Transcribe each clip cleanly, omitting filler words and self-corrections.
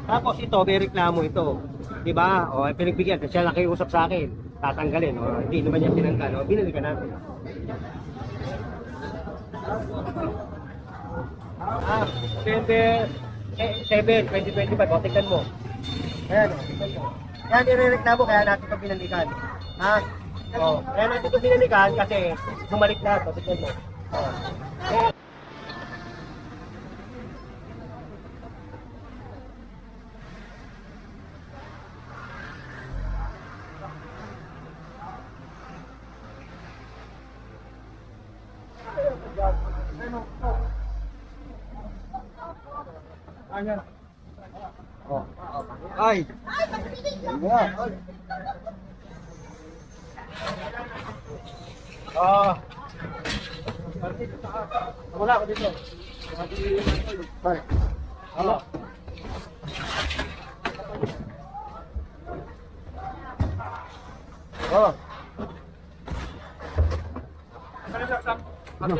Tapos ito, may reklamo ito. Di ba? O, pinagbigyan. Siya nakiusap sa akin. Tatanggalin. O, hindi naman niya tinanggal. O, binili ka natin. September 7, 2025. O, tignan mo. Ayan, o, tignan mo. Yan, nirereklamo kaya natin ito binalikan. Ha? O, kaya natin ito binalikan kasi bumalik na ito. Tignan mo. O. Oh. Ay. Ay. Ah. Wala ako dito. Ay. Ah. Oh. Ano?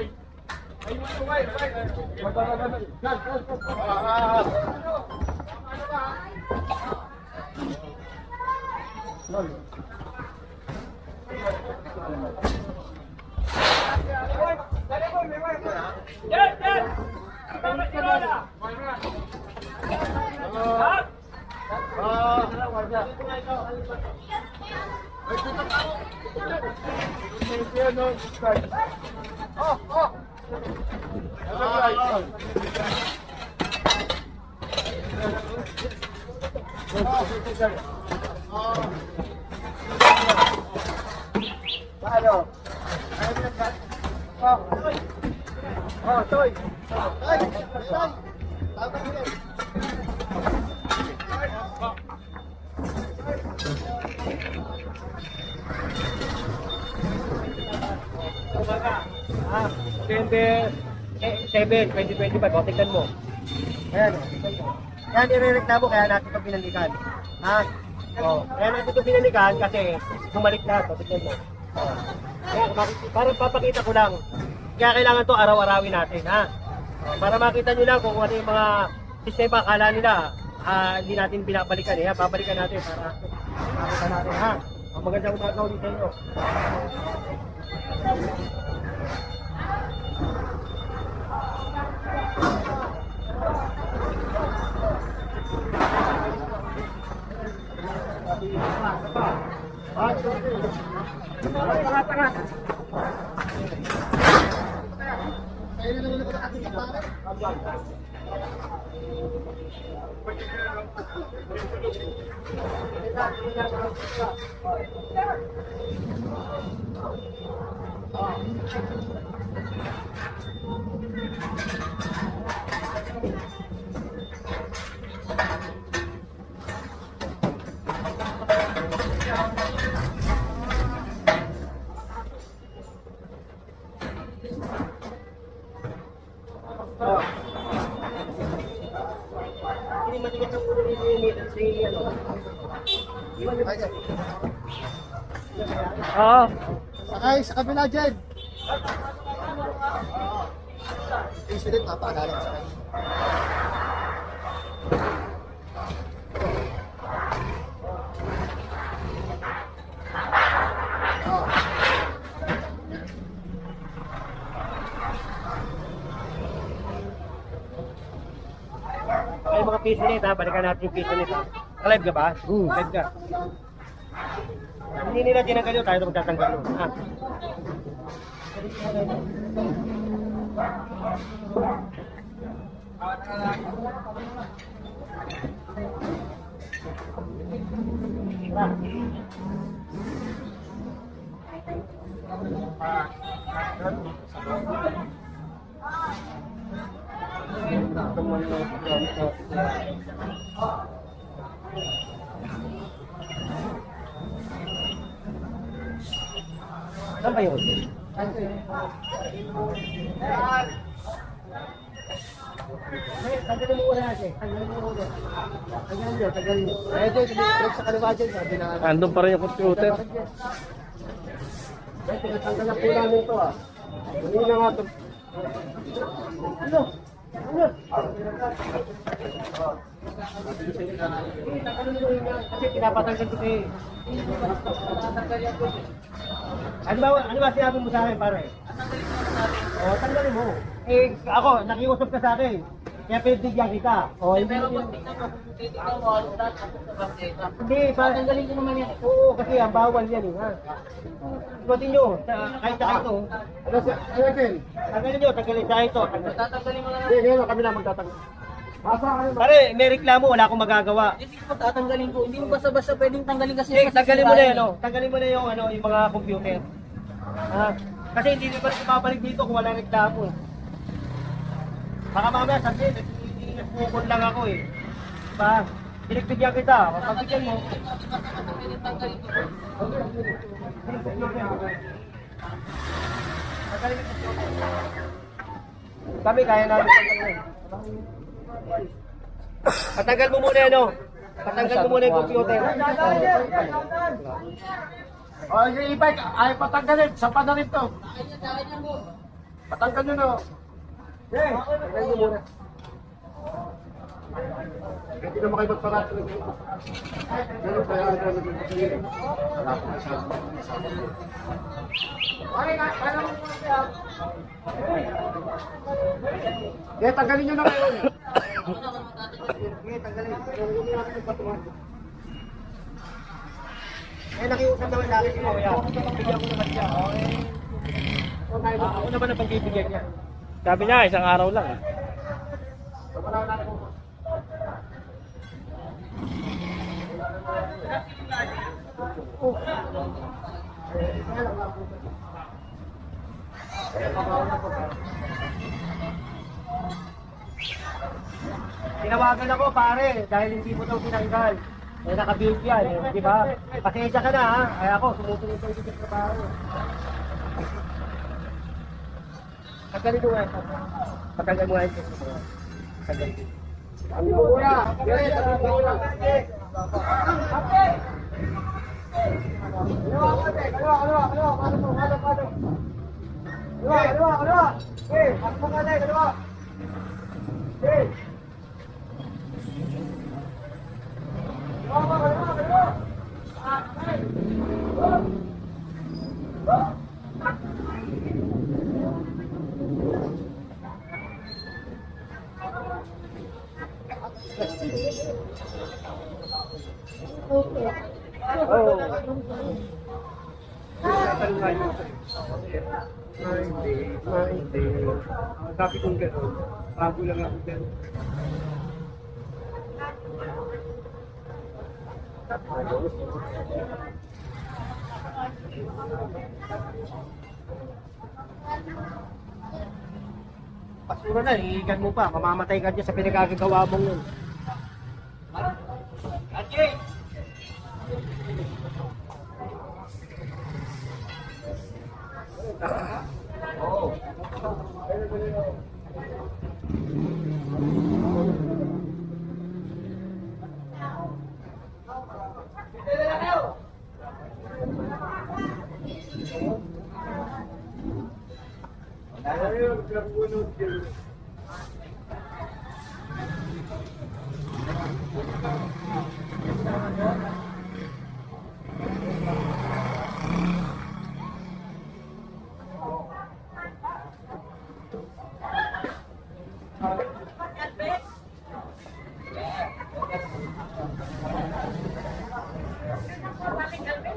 September 7, 2025. O, tignan mo. Ayan, o, tignan mo. Yan, nirereklamo kaya natin ito binalikan. Ha? O, kaya natin ito binalikan kasi bumalik na ito. Tignan mo. O. Para papakita ko lang. Kaya kailangan ito araw-arawin natin. Ha? O, para makita nyo lang kung ano yung mga sistema. Akala nila hindi natin binabalikan. Ha? Babalikan natin para makita natin. Ha? O, magandang umaga ulit sa inyo. Oo. Sakay sa kabila dyan. Incident, napakagaling sa kanya. Ay, mga piso nito, balikan natin yung piso nito. Live ka ba? Live ka. Hindi nila tinanggal yun, tayo magtatanggal yun. Ha? Saan ba yun? Tagalin mo muna natin. Tagalin mo muna. Tagalin mo. Eh, dyan, break sa kaliwa dyan, sabi na. Andun pa rin yung computer. Tinatanggal na po namin ito ah. Hindi na nga ito. Ano? Kasi pinapatanggal ko eh. Ano ba sinabi mo sa akin, pare? O, tanggalin mo. Eh, ako, nakiusap ka sa akin. Kaya pinagbigyan kita. O, hindi. Hindi, parang tanggalin ko naman yan. Oo, kasi ang bawal yan eh. Ha? Ikutin nyo, kahit sa ito. Ano Ken? Tanggalin nyo, tanggalin sa ito. Tatanggalin mo na lang. Hindi, kami na magtatanggal. Basa kayo. Pare, may reklamo, wala akong magagawa. Hindi mo tatanggalin ko. Hindi mo basta-basta pwedeng tanggalin kasi. Sige, tanggalin mo na yan, no? Tanggalin mo na yung, yung mga computer. Ha? Kasi hindi ko pa babalik dito kung wala reklamo eh. Baka mamaya sabihin, nagpupukod lang ako eh. Diba? Pinagbigyan kita, pagbigyan mo. Kami, kaya namin tanggalin. Patanggal mo muna ano? Patanggal mo muna yung computer. O, yung e-bike, ay patanggalin. Sapa na rin to. Patanggal nyo na. Okay, tanggal mo muna. Hindi na makipagparate. Ganun kaya ang gagawin. Wala pa masyado. Kaya tanggalin nyo na ngayon. Sige, tanggalin. Eh, nakiusap naman sa akin si Kuya. Bigyan ko naman siya. Okay. Ako naman ang pagbibigyan niya. Sabi niya, isang araw lang. Eh. Tinawagan ako pare dahil hindi mo daw tinanggal. Eh naka-build yan, eh, di ba? Pasensya ka na ha. Ay ako, sumusunod sa isip na pare. Tanggalin mo nga ito. Patanggal mo nga ito. Tanggal. Ang mura. Yes, ang mura. Sabi kong gano'n, bago lang ako gano'n. Pasura na, hihigan mo pa, mamamatay ka dyan sa pinagagagawa mong yun. Ajay! Oo.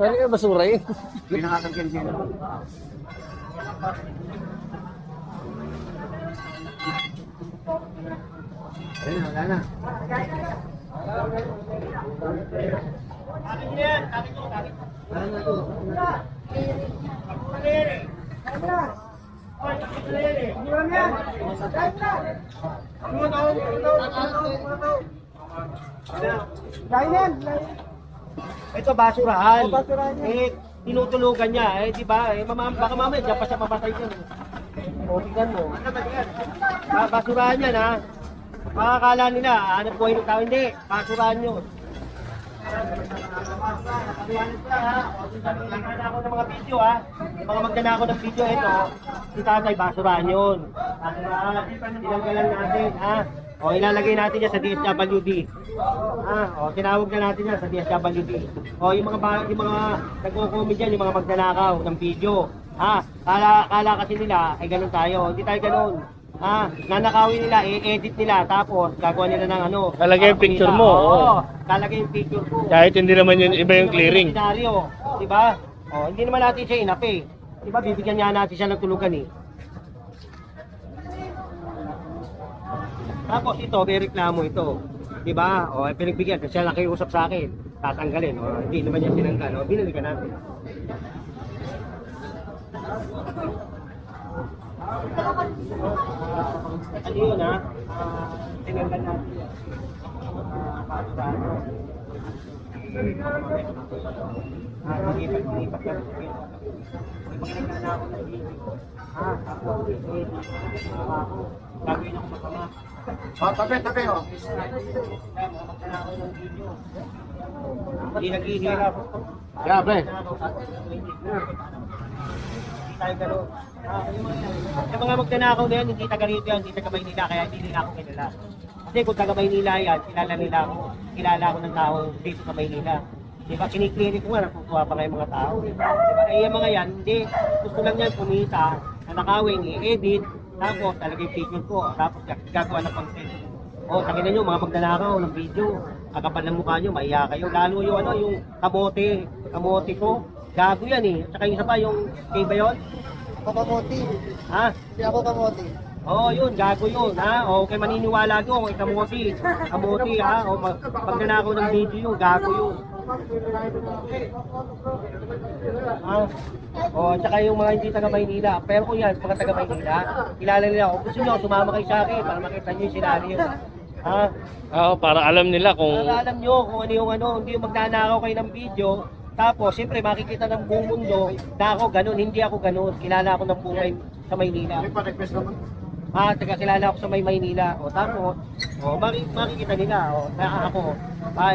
Ano yung basura yun? Pinakatanggal nyo na. Ayun, wala na. Akin yan, akin ko, akin ko. Wala na to. Ano yan eh? Ay, akin na yan eh. Ano yan? Ito basurahan. Eh, tinutulugan niya. Eh, di ba? Eh, baka mamaya diyan pa siya mamatay dyan. O, tingnan mo. Basurahan yan, ha? Makakala nila, hanap buhay ng tao. Hindi, basurahan yun. Ako ng mga video ha. Yung mga magdanako ng video ito, si tatay basurahan yun. Basurahan, tinanggalan natin ha. O ilalagay natin yan sa DSWD. Tinawag na natin yan sa DSWD. O yung mga nagko-comment dyan, yung mga magdanakaw ng video. Kala kasi nila ay ganun tayo. Hindi tayo ganun. Nanakawin nila, i-edit nila, tapos gagawa nila ng ano. Kalagay yung picture mo, Oo, oo. kalagay yung picture ko. Kahit hindi naman yun, iba yung clearing. Senaryo, di ba? Hindi naman natin siya inapi. Di ba, bibigyan niya natin siya ng tulugan eh. Tapos ito, may reklamo ito. Di ba? Pinagbigyan, kasi siya nakiusap sa akin. Tatanggalin. Hindi naman niya tinanggal. Binalikan natin. Ano yun ha? Tinanggal natin yan. Para sa ano. Lipat ka rin. Magkakita na ako ng video. Ako, gagawin ako masama. Tabi, oh. Magkakita ako ng video. Hindi naghihirap. Yeah, pre. Hindi tayo gano'n. Yung mga magdanakaw na yan, hindi taga rito yan, hindi taga Maynila, kaya hindi nila ako kilala. Kasi kung taga Maynila yan, kilala nila ako. Kilala ako ng tao dito sa Maynila. Diba, kiniklinik ko nga, natutuwa pa nga yung mga tao. Diba, yung mga yan, hindi. Gusto lang yan kumita, nanakawin, i-edit, tapos talaga yung picture ko, tapos gagawa ng content. Sakin nyo, mga magdanakaw ng video, kakapal ng mukha nyo, maiya kayo. Lalo yung yung kamote ko, gago yan eh. At saka yung isa pa, yung kay ba yun? Ako kamote. Ha? Hindi ako kamote. Yun, gago yun, ha? Okay, maniniwala ko, kay kamote ha? Magdanakaw ng video yun, gago yun. Tsaka yung mga hindi taga Maynila. Pero kung yan, mga taga Maynila, kilala nila ako. Gusto nyo, sumama kayo sa akin para makita nyo yung senaryo. Oo, para alam nila kung... Para alam nyo kung ano yung hindi yung magnanakaw kayo ng video. Tapos, siyempre, makikita ng buong mundo na ako ganun, hindi ako ganun. Kilala ako ng buhay sa Maynila. May pa-request naman. Kilala ako sa Maynila. Tapos, makikita nila. Na ako,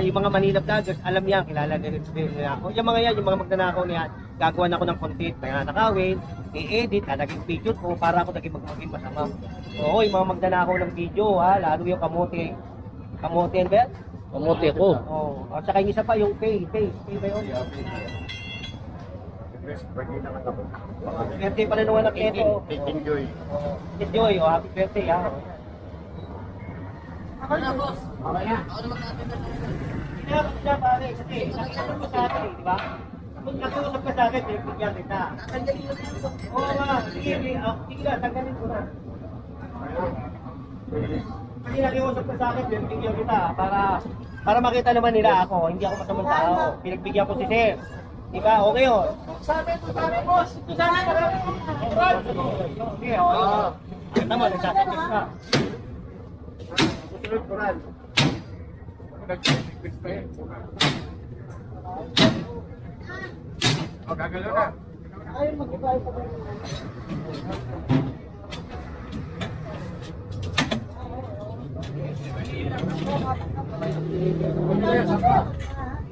yung mga Manila vloggers, alam niya, kilala nila ako. Yung mga yan, yung mga magnanakaw niya, gagawa na ako ng content, nanakawin, i-edit, naging picture ko para ako naging maging masama. Yung mga magnanakaw ng video, lalo yung kamote. Kamote yan ba yan? Kamote ko. At saka yung isa pa, yung pay ba yun? Birthday pa rin nung anak nito. Enjoy. Enjoy, happy birthday ha. Ako na, boss. Mamaya. Ako na mag-attend. Siya pare, kasi nakiusap ka sa akin, di ba? Kung nakiusap ka sa akin, bigyan kita. Tanggalin mo na yun, boss. Oo nga, sige na, tanggalin ko na. Kasi nakiusap ka sa akin, bigyan kita para makita naman nila ako, hindi ako masamang tao. Pinagbigyan ko si Sir. Di ba? Okay yun. Sabi, boss. Sabi, Sige, okay. Kita mo, nagsasagot ka. Susunod ko rin. Nag-request pa yun. Gagalaw na. Ayun, mag-ibay pa kayo.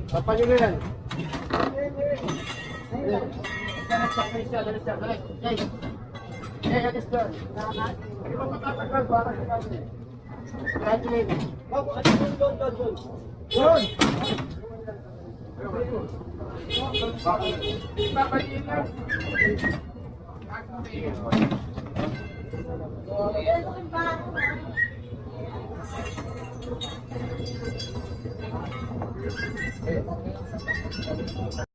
Sapa nyo na yan.